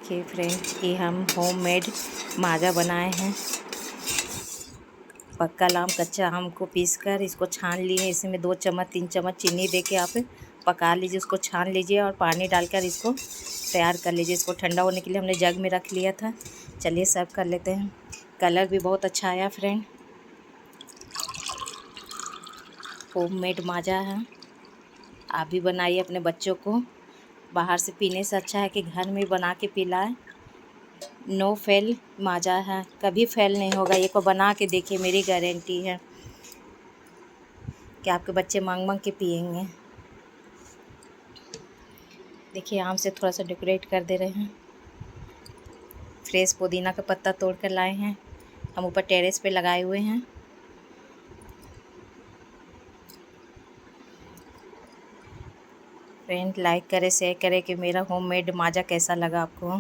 देखिए फ्रेंड, ये हम होममेड माजा बनाए हैं। पक्का आम, कच्चा आम को पीसकर इसको छान लिए। इसमें 2 चम्मच 3 चम्मच चीनी दे के आप पका लीजिए, उसको छान लीजिए और पानी डालकर इसको तैयार कर लीजिए। इसको ठंडा होने के लिए हमने जग में रख लिया था। चलिए सर्व कर लेते हैं। कलर भी बहुत अच्छा आया फ्रेंड। होममेड माजा है, आप भी बनाइए अपने बच्चों को। बाहर से पीने से अच्छा है कि घर में बना के पिलाएं। नो फेल माजा है, कभी फेल नहीं होगा। ये को बना के देखिए, मेरी गारंटी है कि आपके बच्चे मांग मांग के पिएंगे। देखिए आम से थोड़ा सा डेकोरेट कर दे रहे हैं। फ्रेश पुदीना का पत्ता तोड़ कर लाए हैं, हम ऊपर टेरेस पे लगाए हुए हैं। फ्रेंड लाइक करें, शेयर करें कि मेरा होममेड माजा कैसा लगा आपको।